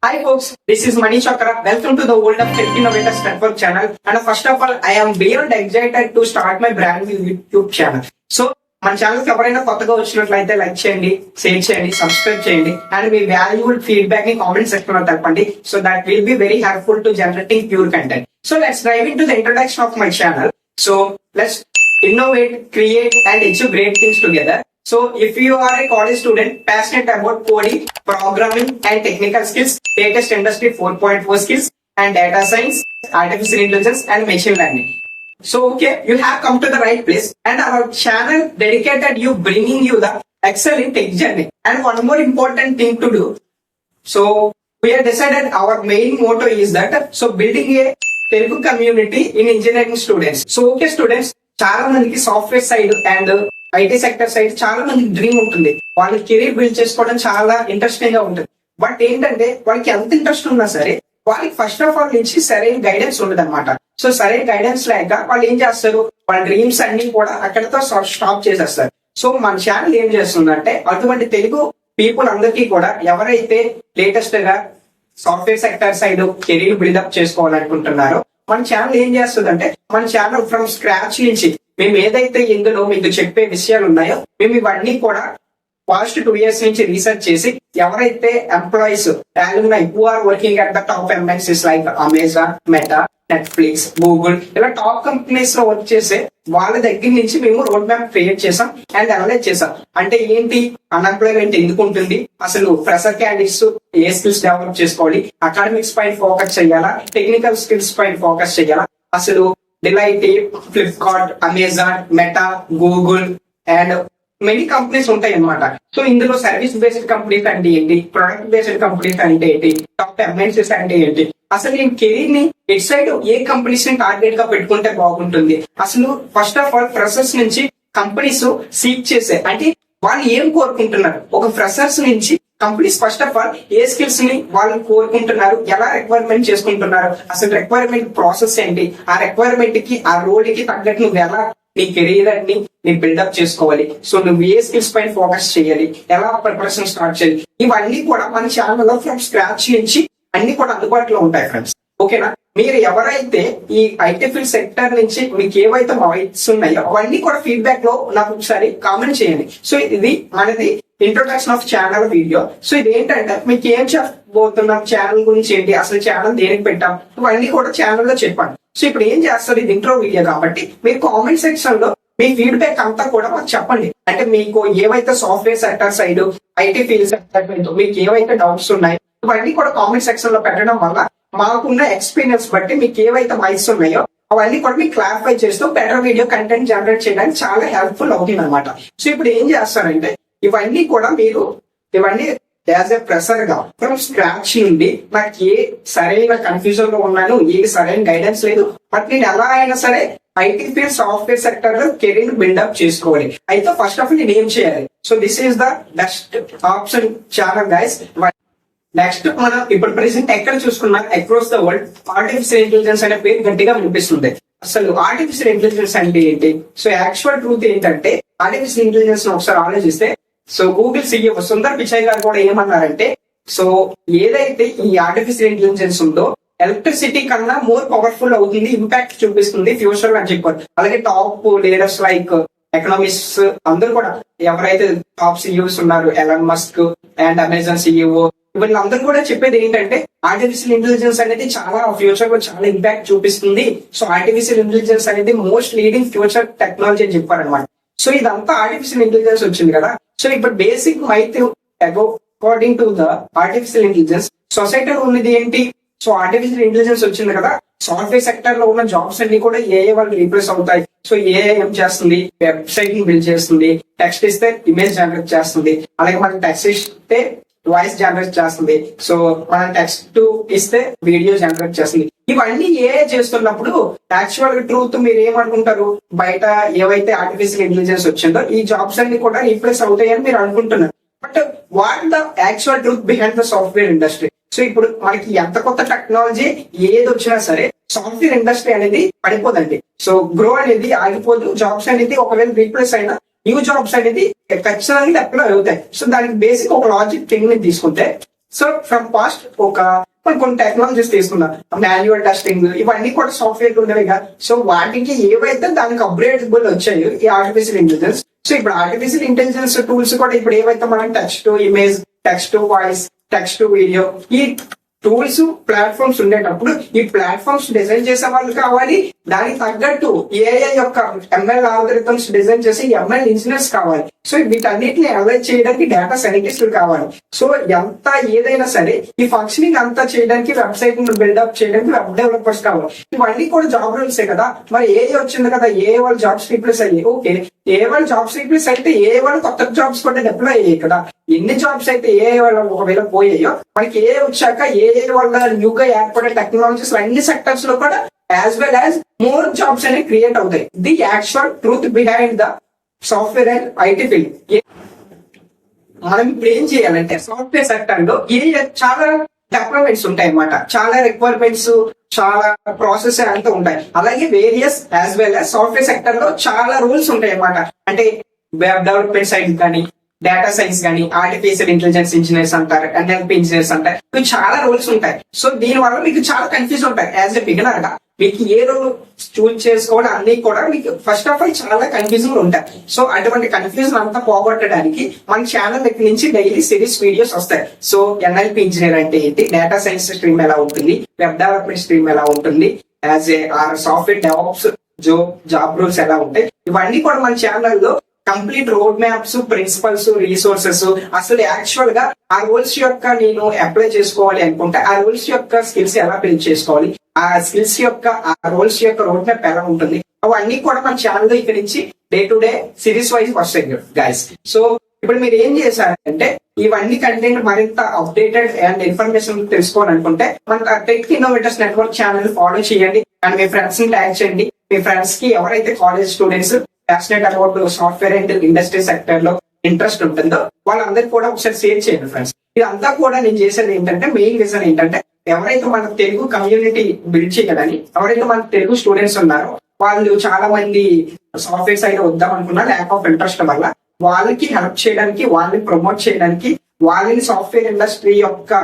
Hi folks, this is Manish Chakra. Welcome to the World of Tech Innovators Network channel. And first of all, I am beyond excited to start my brand new YouTube channel. So, మన channel కి ఎవరైనా కొత్తగా వచ్చినట్లయితే like చేయండి, share చేయండి, subscribe చేయండి and మీ valuable feedback ని కామెంట్ సెక్షన్ లో తెలపండి. So that will be very helpful to generating pure content. So let's dive in to the introduction of my channel. So let's innovate, create and achieve great things together. So if you are a college student passionate about coding, programming and technical skills, latest industry 4.4 skills and data science, artificial intelligence and machine learning. So okay, you have come to the right place and our channel dedicated you bringing you the excellent tech journey. And one more important thing to do. So we have decided our main motto is that so building a Telugu community in engineering students. So okay students, చాలా మందికి software side and IT sector side చాలా మందికి dream ఉంటుంది. వాళ్ళ career build చేసుకోవడం చాలా interesting గా ఉంటుంది. బట్ ఏంటంటే వాళ్ళకి ఎంత ఇంట్రెస్ట్ ఉన్నా సరే వాళ్ళకి ఫస్ట్ ఆఫ్ ఆల్ నుంచి సరైన గైడెన్స్ ఉండదు అనమాట. సో సరైన గైడెన్స్ లేక వాళ్ళు ఏం చేస్తారు, వాళ్ళ డ్రీమ్స్ అన్ని కూడా అక్కడతో స్టాప్ చేసేస్తారు. సో మన ఛానల్ ఏం చేస్తుందంటే అటువంటి తెలుగు పీపుల్ అందరికీ కూడా ఎవరైతే లేటెస్ట్ గా software sector side career build up చేసుకోవాలనుకుంటున్నారో మన ఛానల్ ఏం చేస్తుందంటే మన ఛానల్ ఫ్రమ్ స్క్రాచ్ నుంచి మేము ఏదైతే ఇందులో మీకు చెప్పే విషయాలు ఉన్నాయో మేము ఇవన్నీ కూడా పాస్ట్ 2 years నుంచి రీసెర్చ్ చేసి ఎవరైతే employees who are working at the top MNCs like Amazon, Meta, Netflix, Google ఇలా టాప్ కంపెనీస్ లో వర్క్ చేసే వాళ్ళ దగ్గర నుంచి మేము రోడ్ మ్యాప్ క్రియేట్ చేసాం అండ్ అనలైజ్ చేసాం. అంటే ఏంటి, అన్ఎంప్లాయ్మెంట్ ఎందుకు ఉంటుంది, అసలు ఫ్రెషర్ క్యాండిడేట్స్ ఏ స్కిల్స్ డెవలప్ చేసుకోవాలి, అకాడమిక్స్ పైన ఫోకస్ చేయాలా, టెక్నికల్ స్కిల్స్ పైన ఫోకస్ చేయాలా, అసలు Deloitte, Flipkart, Amazon, Meta, Google and many companies ఉంటాయి అన్నమాట. సో ఇందులో సర్వీస్ బేస్డ్ కంపెనీస్ అంటే ఏంటి, ప్రొడక్ట్ బేస్డ్ కంపెనీస్ అంటే ఏంటి, టాప్ ఎంఎన్సీస్ అంటే ఏంటి, అసలు నేను కెరీర్ ని ఎట్ సైడ్ ఏ కంపెనీస్ ని టార్గెట్ గా పెట్టుకుంటే బాగుంటుంది, అసలు ఫస్ట్ ఆఫ్ ఆల్ ఫ్రెషర్స్ నుంచి కంపెనీస్ సీక్ చేసే అంటే వాళ్ళు ఏం కోరుకుంటున్నారు, ఒక ఫ్రెషర్స్ నుంచి companies first of all A skills ని వాళ్ళు కోరుకుంటున్నారు, ఎలా రిక్వైర్మెంట్ చేసుకుంటున్నారు, అసలు రిక్వైర్మెంట్ ప్రాసెస్ ఏంటి, ఆ రిక్వైర్మెంట్ కి ఆ రోల్ కి తగ్గట్టు నువ్వు ఎలా నీ కెరీర్ ని నీ బిల్డప్ చేసుకోవాలి, సో నువ్వు ఏ స్కిల్స్ పైన ఫోకస్ చేయాలి, ఎలా ప్రిపరేషన్ స్టార్ట్ చేయాలి, ఇవన్నీ కూడా మన ఛానల్ లో ఫ్రమ్ స్క్రాచ్ నుంచి అన్ని కూడా అందుబాటులో ఉంటాయి ఫ్రెండ్స్. ఓకేనా, మీరు ఎవరైతే ఈ ఐటీ ఫీల్డ్ సెక్టర్ నుంచి మీకు ఏవైతే మైట్స్ ఉన్నాయో అవన్నీ కూడా ఫీడ్బ్యాక్ లో నాకు ఒకసారి కామెంట్ చేయండి. సో ఇది మనది introduction of channel video. So ఇది ఏంటంటే మీకు ఏం చెప్పబోతున్నాం, ఛానల్ గురించి ఏంటి, అసలు ఛానల్ దేనికి పెట్టాం, ఇవన్నీ కూడా ఛానల్ లో చెప్పండి. సో ఇప్పుడు ఏం చేస్తారు, ఇది ఇంట్రో వీడియో కాబట్టి మీరు కామెంట్ సెక్షన్ లో మీ ఫీడ్బ్యాక్ అంతా కూడా మాకు చెప్పండి. అంటే మీకు ఏవైతే software sector side IT field sector మీకు ఏవైతే డౌట్స్ ఉన్నాయి ఇవన్నీ కూడా కామెంట్ సెక్షన్ లో పెట్టడం వల్ల మాకున్న ఎక్స్పీరియన్స్ బట్టి మీకు ఏవైతే మైల్స్ ఉన్నాయో అవన్నీ కూడా మీకు క్లారిఫై చేస్తూ బెటర్ వీడియో కంటెంట్ జనరేట్ చేయడానికి చాలా హెల్ప్ఫుల్ అవుతుంది అనమాట. సో ఇప్పుడు ఏం చేస్తారంటే ఇవన్నీ కూడా మీరు ఇవన్నీ యాజ్ ఎ ప్రెషర్ గా ఫ్రమ్ స్క్రాచ్ నుండి నాకు ఏ సరైన కన్ఫ్యూజన్ లో ఉన్నాను, ఏ సరైన గైడెన్స్ లేదు, బట్ నేను ఎలా అయినా సరే ఐటీ ఫీల్డ్ సాఫ్ట్వేర్ సెక్టర్ లో కెరీర్ బిల్డప్ చేసుకోవాలి. అయితే ఫస్ట్ ఆఫ్ ఆల్ నేను ఏం చేయాలి, so this is the best option channel guys. Next మనం ఇప్పుడు ప్రెసెంట్ ఎక్కడ చూసుకున్నా across the world artificial intelligence అనే పేరు గట్టిగా వినిపిస్తుంది. అసలు ఆర్టిఫిషియల్ ఇంటెలిజెన్స్ అంటే ఏంటి, సో యాక్చువల్ ట్రూత్ ఏంటంటే ఆర్టిఫిషియల్ ఇంటెలిజెన్స్ ఒకసారి ఆలోచిస్తే so Google CEO Sundar Pichai గారు కూడా ఏమన్నారంటే సో ఏదైతే ఈ ఆర్టిఫిషియల్ ఇంటెలిజెన్స్ ఉందో ఎలక్ట్రిసిటీ కన్నా మోర్ పవర్ఫుల్ అవుతుంది, ఇంపాక్ట్ చూపిస్తుంది ఫ్యూచర్ అని చెప్పారు. అలాగే టాప్ లీడర్స్ లైక్ ఎకనామిక్స్ అందరూ కూడా ఎవరైతే టాప్ CEOs ఉన్నారు, Elon Musk and Amazon CEO వీళ్ళందరూ కూడా చెప్పేది ఏంటంటే ఆర్టిఫిషియల్ ఇంటెలిజెన్స్ అనేది చాలా ఫ్యూచర్ లో చాలా ఇంపాక్ట్ చూపిస్తుంది. సో ఆర్టిఫిషియల్ ఇంటెలిజెన్స్ అనేది మోస్ట్ లీడింగ్ ఫ్యూచర్ టెక్నాలజీ అని చెప్పారనమాట. సో ఇదంతా ఆర్టిఫిషియల్ ఇంటెలిజెన్స్ వచ్చింది కదా. సో ఇప్పుడు basic myth according to the artificial intelligence సొసైటీలో ఉన్నది ఏంటి, సో ఆర్టిఫిషియల్ ఇంటెలిజెన్స్ వచ్చింది కదా, సాఫ్ట్వేర్ సెక్టర్ లో ఉన్న జాబ్స్ అన్ని కూడా ఏఐ వాళ్ళు రీప్లేస్ అవుతాయి. సో ఏఐ ఏం చేస్తుంది, వెబ్సైట్ ని బిల్డ్ చేస్తుంది, టెక్స్ట్ ఇస్తే ఇమేజ్ జనరేట్ చేస్తుంది, అలాగే మనం టెక్స్ట్ ఇస్తే వాయిస్ జనరేట్ చేస్తుంది, సో మనం టెక్స్ట్ ఇస్తే వీడియో జనరేట్ చేస్తుంది. ఇవన్నీ ఏఐ చేస్తున్నప్పుడు యాక్చువల్ ట్రూత్ మీరు ఏమనుకుంటారు, బయట ఏవైతే ఆర్టిఫిషియల్ ఇంటెలిజెన్స్ వచ్చిందో ఈ జాబ్స్ అన్ని కూడా రీప్లేస్ అవుతాయని మీరు అనుకుంటున్నారు. But what the actual truth behind the software industry. So ఇప్పుడు మనకి ఎంత కొత్త టెక్నాలజీ ఏది వచ్చినా సరే సాఫ్ట్వేర్ ఇండస్ట్రీ అనేది పడిపోదండి. సో గ్రో అనేది ఆగిపోదు, జాబ్స్ అనేది ఒకవేళ రీప్లేస్ అయినా న్యూ జాబ్స్ అనేది ఖచ్చితంగా అప్లై అవుతాయి. సో దానికి బేసిక్ ఒక లాజిక్ థింగ్ ని తీసుకుంటే సో ఫ్రమ్ పాస్ట్ కొన్ని టెక్నాలజీస్ తీసుకున్నాం, మాన్యువల్ టెస్టింగ్ ఇవన్నీ కూడా సాఫ్ట్వేర్ ఉండేవిగా. సో వాటికి ఏవైతే దానికి అప్గ్రేడబుల్ వచ్చాయో ఈ ఆర్టిఫిషియల్ ఇంటెలిజెన్స్. సో ఇప్పుడు ఆర్టిఫిషియల్ ఇంటెలిజెన్స్ టూల్స్ కూడా ఇప్పుడు ఏవైతే మనం text to image, text to voice, text to video, ఈ టూల్స్ ప్లాట్ఫామ్స్ ఉండేటప్పుడు ఈ ప్లాట్ఫామ్స్ డిజైన్ చేసే వాళ్ళు కావాలి, దానికి తగ్గట్టు ఏఐ యొక్క ఎంఎల్ ఆల్గరిథమ్స్ డిజైన్ చేసి ఎంఎల్ ఇంజనీర్స్ కావాలి. సో వీటన్నిటిని అనలైజ్ చేయడానికి డేటా సైంటిస్టులు కావాలి. సో ఎంత ఏదైనా సరే ఈ ఫంక్షనింగ్ అంతా చేయడానికి వెబ్సైట్ బిల్డప్ చేయడానికి వెబ్ డెవలపర్స్ కావాలి. ఇవన్నీ కూడా జాబ్ రోల్సే కదా. మరి ఏఐ వచ్చింది కదా, ఏ వాళ్ళు జాబ్స్ రీప్లేస్ అయ్యాయి. ఓకే, ఏ వాళ్ళు జాబ్స్ రీప్లేస్ అయితే ఏ వాళ్ళు కొత్త జాబ్స్ కూడా డిప్లాయ్ అయ్యాయి కదా. ఎన్ని జాబ్స్ అయితే ఏ వాళ్ళు ఒకవేళ పోయాయో మనకి ఏ వచ్చాక ఏ వల్ల న్యూగా ఏర్పడే టెక్నాలజీస్ అన్ని సెక్టర్స్ లో కూడా as well as more jobs అనేవి క్రియేట్ అవుతాయి. The actual truth behind the software and IT field. మనం ఇప్పుడు ఏం చేయాలంటే సాఫ్ట్వేర్ సెక్టర్ లో ఇది చాలా డెవలప్మెంట్స్ ఉంటాయి అన్నమాట, చాలా రిక్వైర్మెంట్స్, చాలా ప్రాసెస్ అంతా ఉంటాయి. అలాగే various as well as software sector లో చాలా రూల్స్ ఉంటాయి అన్నమాట. అంటే వెబ్ డెవలప్మెంట్ సైడ్ కానీ, డేటా సైన్స్ కానీ, ఆర్టిఫిషియల్ ఇంటెలిజెన్స్ ఇంజనీర్స్ అంటారు, ఎన్ఎల్పి ఇంజనీర్స్ అంటారు. ఇవి చాలా రోల్స్ ఉంటాయి. సో దీని వల్ల మీకు చాలా కన్ఫ్యూజ్ ఉంటాయి. యాజ్ ఎ బిగినర్ గా మీకు ఏ రోల్ చూస్ చేసుకోవడం అన్ని కూడా మీకు ఫస్ట్ ఆఫ్ ఆల్ చాలా కన్ఫ్యూజన్ ఉంటాయి. సో అటువంటి కన్ఫ్యూజన్ అంతా పోగొట్టడానికి మన ఛానల్ దగ్గర నుంచి డైలీ సిరీస్ వీడియోస్ వస్తాయి. సో ఎన్ఎల్పి ఇంజనీర్ అంటే ఏంటి, డేటా సైన్స్ స్ట్రీమ్ ఎలా ఉంటుంది, వెబ్ డెవలప్మెంట్ స్ట్రీమ్ ఎలా ఉంటుంది, as a software develops job roles ఎలా ఉంటాయి, ఇవన్నీ కూడా మన ఛానల్లో complete road maps, principles, resources, అసలు యాక్చువల్ గా ఆ రోల్స్ యొక్క నేను అప్లై చేసుకోవాలి అనుకుంటే ఆ రోల్స్ యొక్క స్కిల్స్ ఎలా బిల్డ్ చేసుకోవాలి, ఆ స్కిల్స్ యొక్క ఆ రోల్స్ యొక్క రోడ్ మ్యాప్ ఎలా ఉంటుంది, అవన్నీ కూడా మన ఛానల్ ఇక్కడ నుంచి day to day series wise వస్తాయి గైస్. సో ఇప్పుడు మీరు ఏం చేశారంటే ఇవన్నీ కంటెంట్ మరింత అప్డేటెడ్ అండ్ ఇన్ఫర్మేషన్ తెలుసుకోవాలనుకుంటే మన tech innovators network channel follow చేయండి అండ్ మీ ఫ్రెండ్స్ ని ట్యాగ్ చేయండి. మీ ఫ్రెండ్స్ కి ఎవరైతే college students passionate about software and industry sector లో ఇంట్రెస్ట్ ఉంటుందో వాళ్ళందరికీ కూడా ఒకసారి షేర్ చేయండి ఫ్రెండ్స్. ఇదంతా కూడా నేను చేసేది ఏంటంటే మెయిన్ రీజన్ ఏంటంటే ఎవరైతే మన తెలుగు కమ్యూనిటీ బిల్డ్ చేయాలని, ఎవరైతే మన తెలుగు స్టూడెంట్స్ ఉన్నారో వాళ్ళు చాలా మంది సాఫ్ట్వేర్ సైడ్ వద్దాం అనుకున్నా ల్యాక్ ఆఫ్ ఇంట్రెస్ట్ వల్ల వాళ్ళకి హెల్ప్ చేయడానికి, వాళ్ళని ప్రమోట్ చేయడానికి, వాళ్ళని సాఫ్ట్వేర్ ఇండస్ట్రీ యొక్క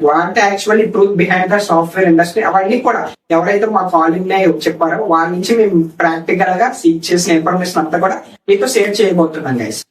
what actually truth behind the software industry అవన్నీ కూడా ఎవరైతే మా కాలింగ్ చెప్పారో వాళ్ళ నుంచి మేము ప్రాక్టికల్ గా సీక్ చేసిన ఇన్ఫర్మేషన్ అంతా కూడా మీతో షేర్ చేయబోతున్నాం గైస్.